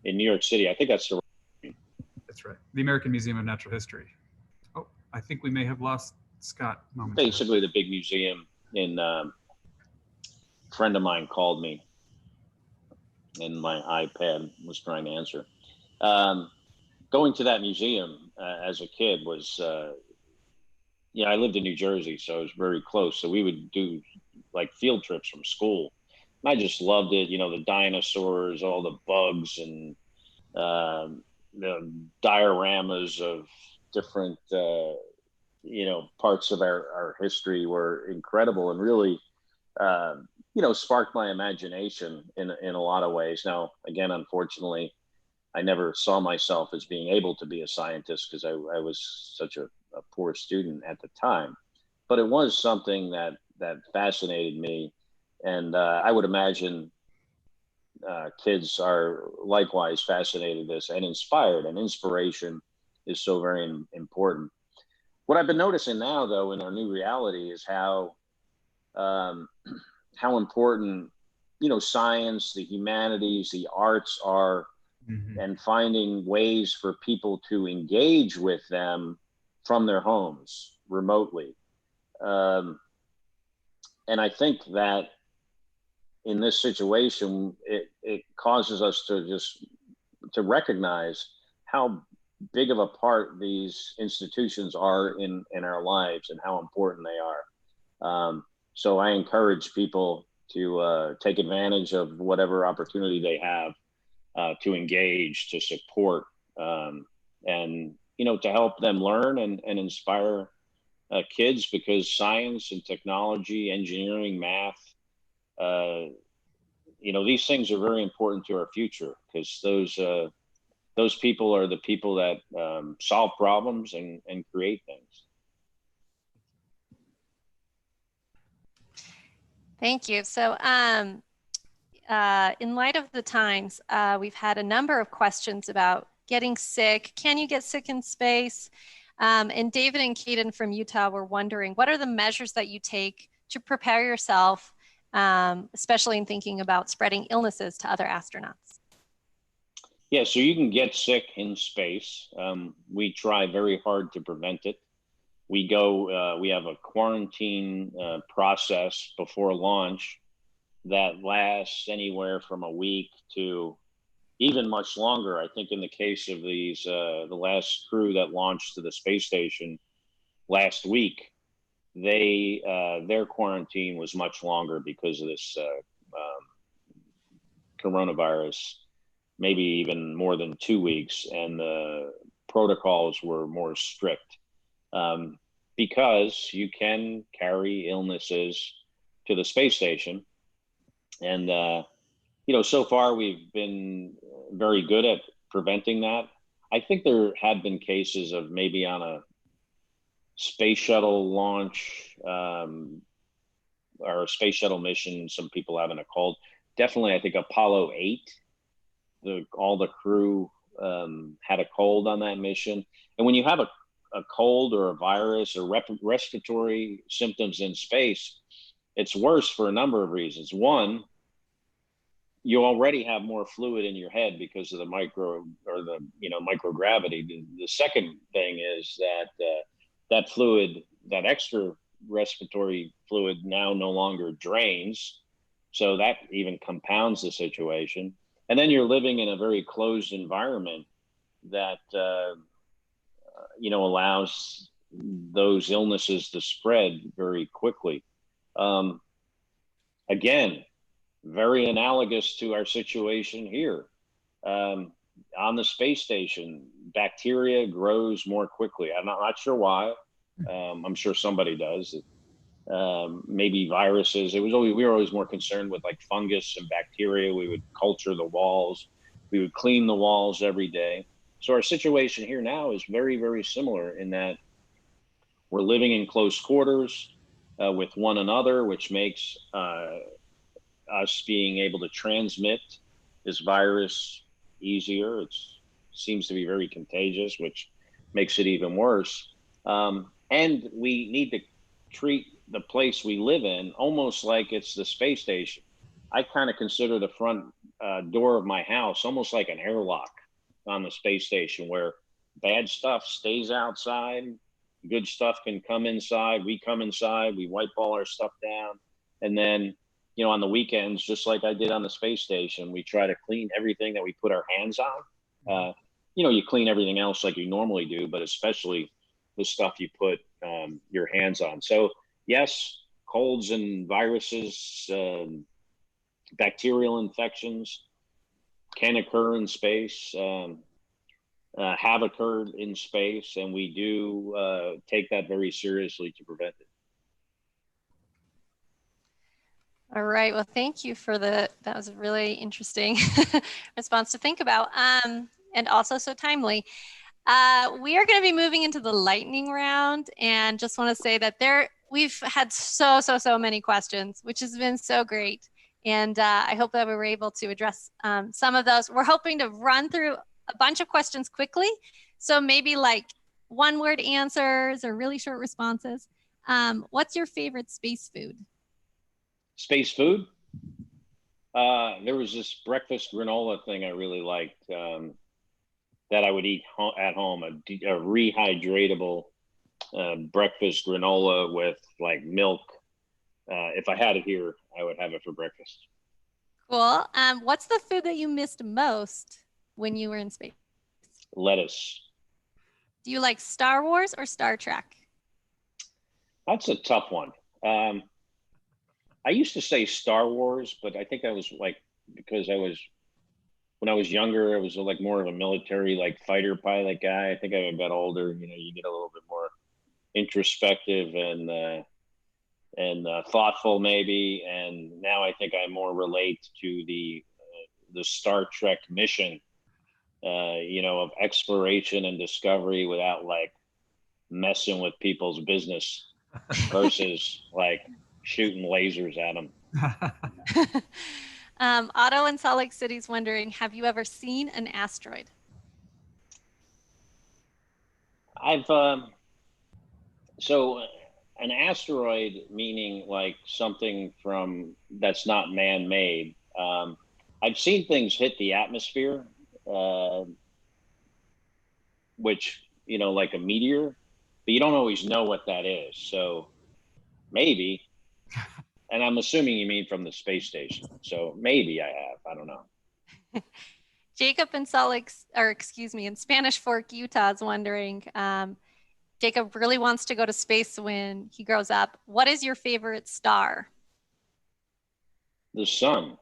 in New York City. I think that's right. The American Museum of Natural History. Oh, I think we may have lost Scott momentarily. Basically the big museum a friend of mine called me and my iPad was trying to answer. Going to that museum as a kid was, I lived in New Jersey, so it was very close. So we would do like field trips from school. And I just loved it, the dinosaurs, all the bugs, and the dioramas of different, parts of our history were incredible and really, sparked my imagination in a lot of ways. Now, again, unfortunately, I never saw myself as being able to be a scientist because I was such a poor student at the time. But it was something that fascinated me. And I would imagine kids are likewise fascinated with this and inspired, and inspiration is so very important. What I've been noticing now, though, in our new reality is how important, science, the humanities, the arts are, and finding ways for people to engage with them from their homes remotely. And I think that in this situation, it causes us to recognize how big of a part these institutions are in our lives and how important they are. So I encourage people to take advantage of whatever opportunity they have to engage, to support, and to help them learn and inspire kids, because science and technology, engineering, math, these things are very important to our future, because those people are the people that solve problems and create things. Thank you. So in light of the times, we've had a number of questions about getting sick. Can you get sick in space? And David and Kaden from Utah were wondering, what are the measures that you take to prepare yourself, especially in thinking about spreading illnesses to other astronauts? Yeah, so you can get sick in space. We try very hard to prevent it. We have a quarantine process before launch that lasts anywhere from a week to even much longer. I think in the case of these, the last crew that launched to the space station last week, their quarantine was much longer because of this coronavirus, maybe even more than 2 weeks, and the protocols were more strict. Because you can carry illnesses to the space station. And, so far we've been very good at preventing that. I think there had been cases of maybe on a space shuttle launch or a space shuttle mission, some people having a cold. Definitely, I think Apollo 8, all the crew had a cold on that mission. And when you have a cold or a virus or respiratory symptoms in space, it's worse for a number of reasons. One, you already have more fluid in your head because of the microgravity. The second thing is that that fluid, that extra respiratory fluid, now no longer drains, so that even compounds the situation. And then you're living in a very closed environment that allows those illnesses to spread very quickly. Again, very analogous to our situation here. On the space station, bacteria grows more quickly. I'm not sure why. I'm sure somebody does. Maybe viruses. We were always more concerned with like fungus and bacteria. We would culture the walls. We would clean the walls every day. So our situation here now is very, very similar in that we're living in close quarters with one another, which makes us being able to transmit this virus easier. It seems to be very contagious, which makes it even worse. And we need to treat the place we live in almost like it's the space station. I kind of consider the front door of my house almost like an airlock on the space station, where bad stuff stays outside, good stuff can come inside. We come inside, we wipe all our stuff down, and then on the weekends, just like I did on the space station, we try to clean everything that we put our hands on. You clean everything else like you normally do, but especially the stuff you put your hands on. So yes, colds and viruses, bacterial infections can occur in space, have occurred in space, and we do take that very seriously to prevent it. All right, well, thank you for that was a really interesting response to think about, and also so timely. We are going to be moving into the lightning round, and just want to say that we've had so many questions, which has been so great. And I hope that we were able to address some of those. We're hoping to run through a bunch of questions quickly. So maybe like one-word answers or really short responses. What's your favorite space food? Space food? There was this breakfast granola thing I really liked that I would eat at home, a rehydratable breakfast granola with like milk. If I had it here, I would have it for breakfast. Cool. What's the food that you missed most when you were in space? Lettuce. Do you like Star Wars or Star Trek? That's a tough one. I used to say Star Wars, but I think I was like, because when I was younger, I was like more of a military, like fighter pilot guy. I think I got older, you get a little bit more introspective and thoughtful maybe. And now I think I more relate to the Star Trek mission, of exploration and discovery without like messing with people's business versus like shooting lasers at them. Otto in Salt Lake City is wondering, have you ever seen an asteroid? I've so an asteroid meaning like something from that's not man-made. I've seen things hit the atmosphere, which like a meteor, but you don't always know what that is. So maybe, and I'm assuming you mean from the space station. So maybe I have. I don't know. Jacob in in Spanish Fork, Utah is wondering, Jacob really wants to go to space when he grows up. What is your favorite star? The sun.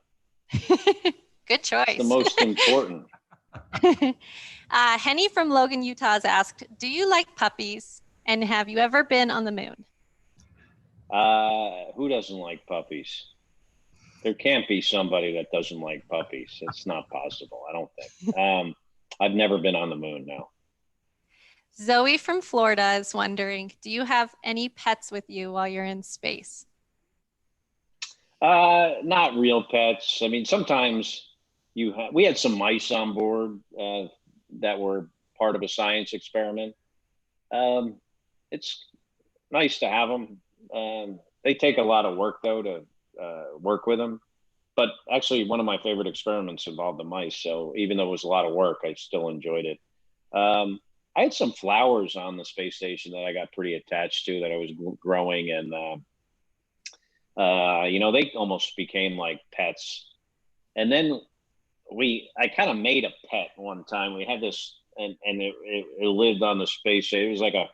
Good choice. It's the most important. Henny from Logan, Utah has asked, do you like puppies? And have you ever been on the moon? Who doesn't like puppies? There can't be somebody that doesn't like puppies. It's not possible, I don't think. I've never been on the moon, no. Zoe from Florida is wondering, do you have any pets with you while you're in space? Not real pets. I mean, sometimes we had some mice on board that were part of a science experiment. It's nice to have them. They take a lot of work though to work with them. But actually, one of my favorite experiments involved the mice. So even though it was a lot of work, I still enjoyed it. I had some flowers on the space station that I got pretty attached to that I was growing, and they almost became like pets. And then I kind of made a pet one time. We had this, and it lived on the space station. It was like a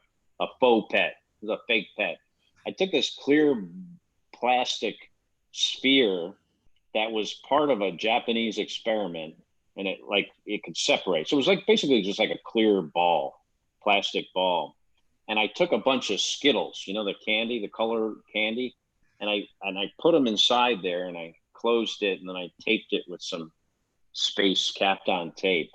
faux pet. It was a fake pet. I took this clear plastic sphere that was part of a Japanese experiment, and it could separate. So it was like basically just like a clear ball, plastic ball. And I took a bunch of Skittles, the candy, the color candy, and I put them inside there, and I closed it, and then I taped it with some space Kapton tape.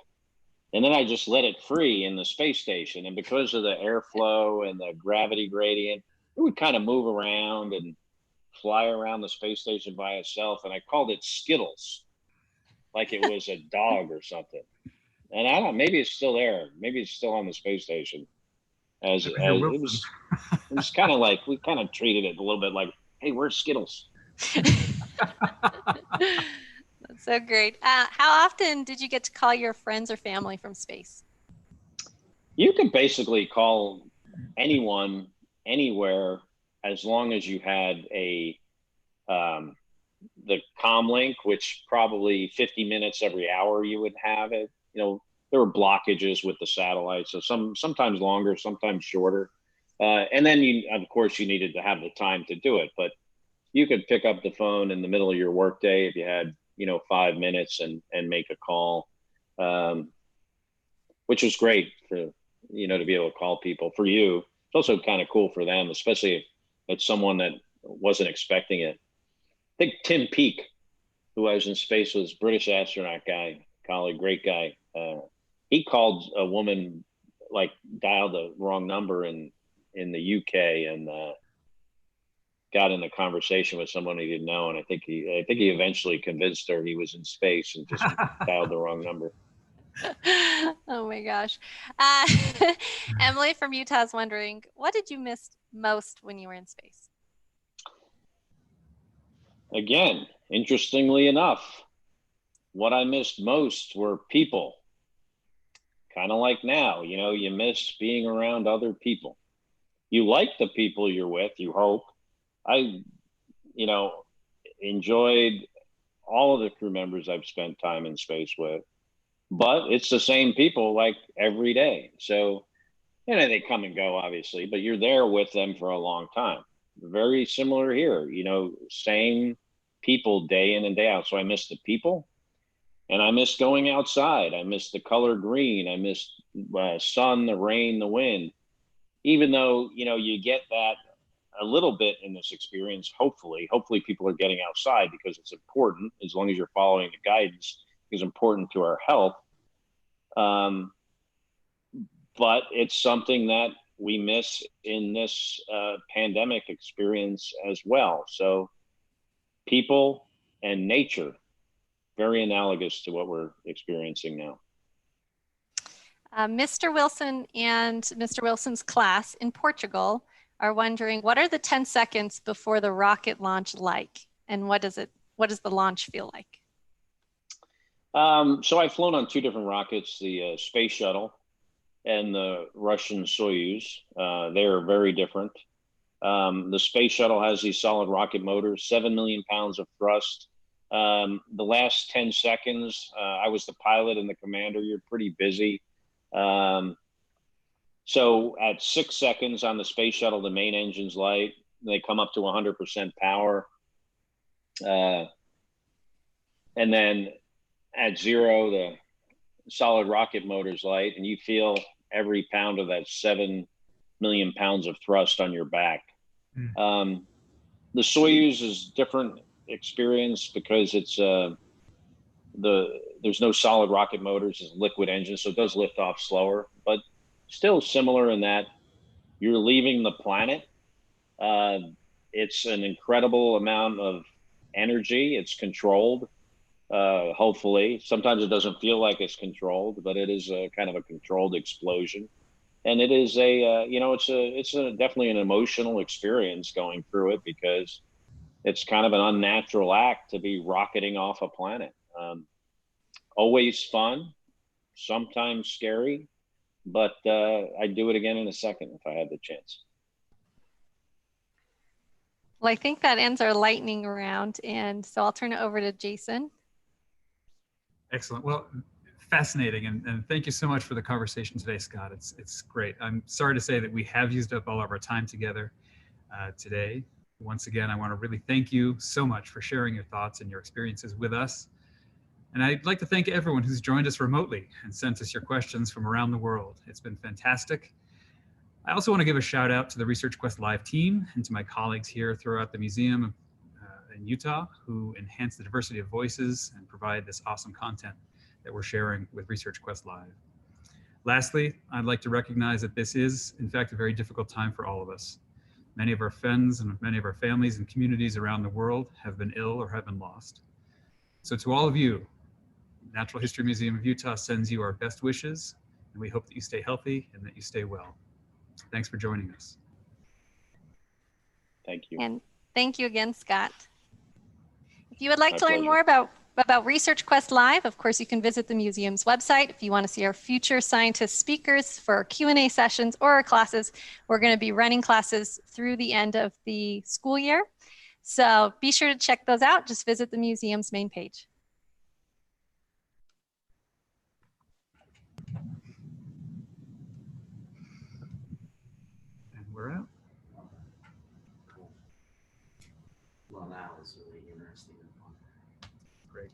And then I just let it free in the space station. And because of the airflow and the gravity gradient, it would kind of move around and fly around the space station by itself. And I called it Skittles, like it was a dog or something. And I don't know, maybe it's still there. Maybe it's still on the space station. It was kind of like, we kind of treated it a little bit like, hey, where's Skittles? That's so great. How often did you get to call your friends or family from space? You could basically call anyone, anywhere, as long as you had the comm link, which probably 50 minutes every hour you would have it. There were blockages with the satellites, so sometimes longer, sometimes shorter. And then of course, you needed to have the time to do it, but you could pick up the phone in the middle of your workday if you had 5 minutes and make a call, which was great for to be able to call people. For you, it's also kind of cool for them, especially if it's someone that wasn't expecting it. I think Tim Peake, who I was in space with, British astronaut guy, colleague, great guy. He called a woman, like dialed the wrong number in the UK, and got in a conversation with someone he didn't know. And I think he eventually convinced her he was in space and just dialed the wrong number. Oh my gosh. Emily from Utah is wondering, what did you miss most when you were in space? Again, interestingly enough, what I missed most were people. Kind of like now, you miss being around other people. You like the people you're with, you hope. I, enjoyed all of the crew members I've spent time in space with, but it's the same people like every day. So And then they come and go, obviously, but you're there with them for a long time. Very similar here, you know, same people day in and day out. So I miss the people, and I miss going outside. I miss the color green. I miss sun, the rain, the wind. Even though, you know, you get that a little bit in this experience, hopefully people are getting outside because it's important, as long as you're following the guidance, is important to our health. But it's something that we miss in this pandemic experience as well. So people and nature, very analogous to what we're experiencing now. Mr. Wilson and Mr. Wilson's class in Portugal are wondering, what are the 10 seconds before the rocket launch like? And what does the launch feel like? So I've flown on two different rockets, the space shuttle and the Russian Soyuz. They are very different. The space shuttle has these solid rocket motors, 7 million pounds of thrust. The last 10 seconds, I was the pilot and the commander. You're pretty busy. So at 6 seconds on the space shuttle, the main engines light. They come up to 100% power. And then at 0, the solid rocket motors light, and you feel every pound of that 7 million pounds of thrust on your back. The Soyuz is different experience because it's there's no solid rocket motors, it's liquid engine, so it does lift off slower, but still similar in that you're leaving the planet. It's an incredible amount of energy. It's controlled. Hopefully, sometimes it doesn't feel like it's controlled, but it is a kind of a controlled explosion. And it is a, you know, it's definitely an emotional experience going through it, because it's kind of an unnatural act to be rocketing off a planet. Always fun, sometimes scary, but I'd do it again in a second if I had the chance. Well, I think that ends our lightning round. And so I'll turn it over to Jason. Excellent. Well, fascinating. And thank you so much for the conversation today, Scott. It's great. I'm sorry to say that we have used up all of our time together today. Once again, I want to really thank you so much for sharing your thoughts and your experiences with us. And I'd like to thank everyone who's joined us remotely and sent us your questions from around the world. It's been fantastic. I also want to give a shout out to the Research Quest Live team and to my colleagues here throughout the museum in Utah, who enhance the diversity of voices and provide this awesome content that we're sharing with Research Quest Live. Lastly, I'd like to recognize that this is, in fact, a very difficult time for all of us. Many of our friends and many of our families and communities around the world have been ill or have been lost. So to all of you, Natural History Museum of Utah sends you our best wishes, and we hope that you stay healthy and that you stay well. Thanks for joining us. Thank you. And thank you again, Scott. If you would like My to learn pleasure. more about Research Quest Live, of course, you can visit the museum's website. If you want to see our future scientist speakers for our Q&A sessions or our classes, we're going to be running classes through the end of the school year. So be sure to check those out. Just visit the museum's main page. And we're out. Well, that was really interesting and fun. Great.